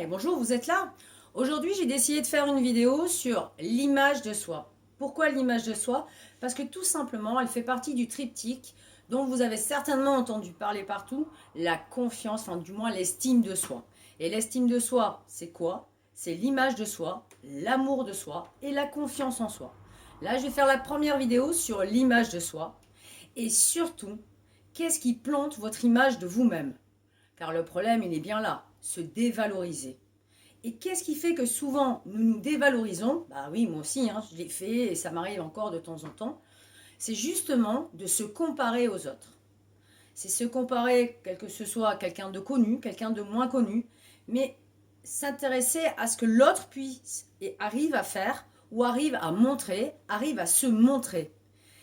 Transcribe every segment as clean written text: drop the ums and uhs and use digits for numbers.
Bonjour, vous êtes là? Aujourd'hui, j'ai décidé de faire une vidéo sur l'image de soi. Pourquoi l'image de soi? Parce que tout simplement, elle fait partie du triptyque dont vous avez certainement entendu parler partout, la confiance, enfin du moins l'estime de soi. Et l'estime de soi, c'est quoi? C'est l'image de soi, l'amour de soi et la confiance en soi. Là, je vais faire la première vidéo sur l'image de soi. Et surtout, qu'est-ce qui plante votre image de vous-même? Car le problème, il est bien là, se dévaloriser. Et qu'est-ce qui fait que souvent nous nous dévalorisons? Bah oui, moi aussi, hein, je l'ai fait et ça m'arrive encore de temps en temps. C'est justement de se comparer aux autres. C'est se comparer, quel que ce soit quelqu'un de connu, quelqu'un de moins connu, mais s'intéresser à ce que l'autre puisse et arrive à faire ou arrive à montrer, arrive à se montrer.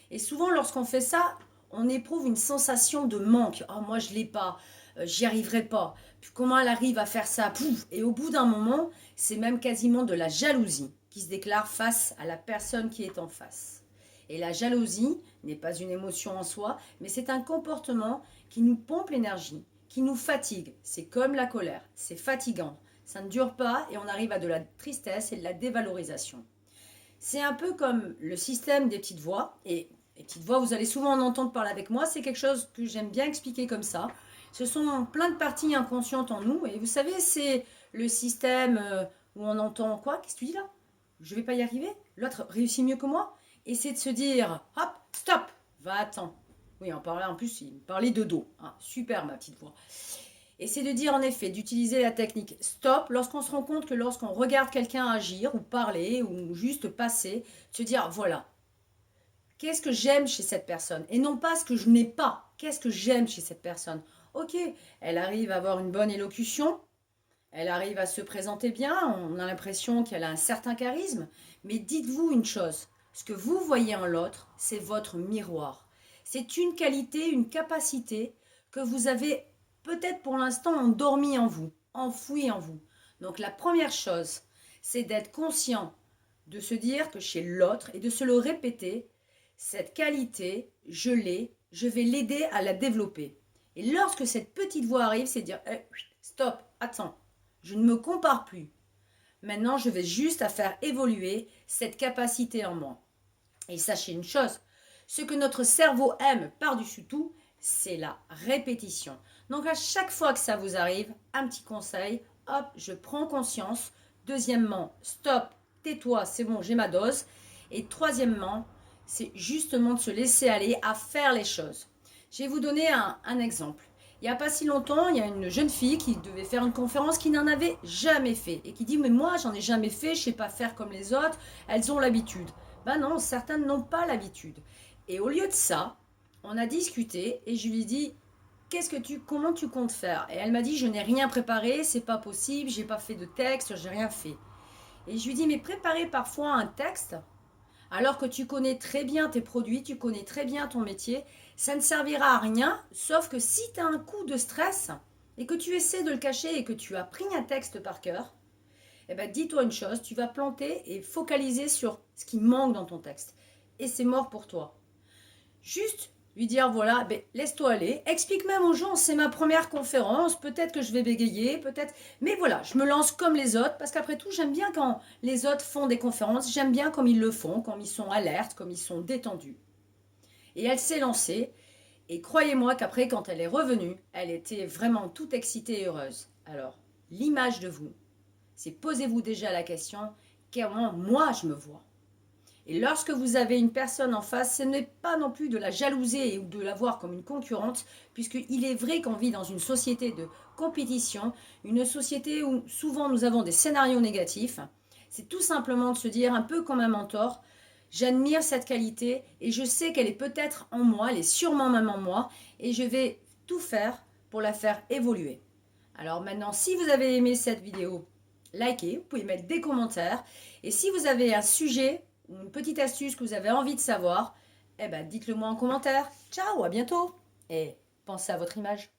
Et souvent, lorsqu'on fait ça, on éprouve une sensation de manque. Oh, moi, je l'ai pas, j'y arriverai pas. Puis comment elle arrive à faire ça? Pouf. Et au bout d'un moment, c'est même quasiment de la jalousie qui se déclare face à la personne qui est en face. Et la jalousie n'est pas une émotion en soi, mais c'est un comportement qui nous pompe l'énergie, qui nous fatigue. C'est comme la colère, c'est fatigant. Ça ne dure pas et on arrive à de la tristesse et de la dévalorisation. C'est un peu comme le système des petites voix. Et les petites voix, vous allez souvent en entendre parler avec moi. C'est quelque chose que j'aime bien expliquer comme ça. Ce sont plein de parties inconscientes en nous. Et vous savez, c'est le système où on entend quoi? Qu'est-ce que tu dis là? Je vais pas y arriver. L'autre réussit mieux que moi. Et c'est de se dire, hop, stop, va-t'en. Oui, en plus, il me parlait de dos. Ah, super, ma petite voix. Et c'est de dire en effet, d'utiliser la technique stop lorsqu'on se rend compte que lorsqu'on regarde quelqu'un agir ou parler ou juste passer, de se dire voilà, qu'est-ce que j'aime chez cette personne? Et non pas ce que je n'ai pas, qu'est-ce que j'aime chez cette personne? Ok, elle arrive à avoir une bonne élocution, elle arrive à se présenter bien, on a l'impression qu'elle a un certain charisme, mais dites-vous une chose, ce que vous voyez en l'autre, c'est votre miroir. C'est une qualité, une capacité que vous avez peut-être pour l'instant endormie en vous, enfouie en vous. Donc la première chose, c'est d'être conscient, de se dire que chez l'autre et de se le répéter, cette qualité, je l'ai, je vais l'aider à la développer. Et lorsque cette petite voix arrive, c'est de dire stop, attends, je ne me compare plus. Maintenant, je vais juste à faire évoluer cette capacité en moi. Et sachez une chose, ce que notre cerveau aime par-dessus tout, c'est la répétition. Donc à chaque fois que ça vous arrive, un petit conseil, hop, je prends conscience. Deuxièmement, stop, tais-toi, c'est bon, j'ai ma dose. Et troisièmement, c'est justement de se laisser aller à faire les choses. Je vais vous donner un exemple. Il n'y a pas si longtemps, il y a une jeune fille qui devait faire une conférence qui n'en avait jamais fait et qui dit mais moi j'en ai jamais fait, je ne sais pas faire comme les autres, elles ont l'habitude. Ben non, certains n'ont pas l'habitude. Et au lieu de ça, on a discuté et je lui ai dit comment tu comptes faire? Et elle m'a dit je n'ai rien préparé, c'est pas possible, j'ai pas fait de texte, j'ai rien fait. Et je lui ai dit mais préparer parfois un texte alors que tu connais très bien tes produits, tu connais très bien ton métier, ça ne servira à rien, sauf que si tu as un coup de stress et que tu essaies de le cacher et que tu as pris un texte par cœur, eh ben dis-toi une chose, tu vas planter et focaliser sur ce qui manque dans ton texte. Et c'est mort pour toi. Juste lui dire voilà, ben, laisse-toi aller. Explique même aux gens, c'est ma première conférence, peut-être que je vais bégayer, peut-être. Mais voilà, je me lance comme les autres, parce qu'après tout, j'aime bien quand les autres font des conférences, j'aime bien comme ils le font, comme ils sont alertes, comme ils sont détendus. Et elle s'est lancée, et croyez-moi qu'après, quand elle est revenue, elle était vraiment toute excitée et heureuse. Alors, l'image de vous, c'est posez-vous déjà la question, comment moi je me vois? Et lorsque vous avez une personne en face, ce n'est pas non plus de la jalouser ou de la voir comme une concurrente, puisqu'il est vrai qu'on vit dans une société de compétition, une société où souvent nous avons des scénarios négatifs. C'est tout simplement de se dire, un peu comme un mentor, j'admire cette qualité et je sais qu'elle est peut-être en moi, elle est sûrement même en moi, et je vais tout faire pour la faire évoluer. Alors maintenant, si vous avez aimé cette vidéo, likez, vous pouvez mettre des commentaires. Et si vous avez un sujet ou une petite astuce que vous avez envie de savoir, eh ben dites-le moi en commentaire. Ciao, à bientôt. Et pensez à votre image.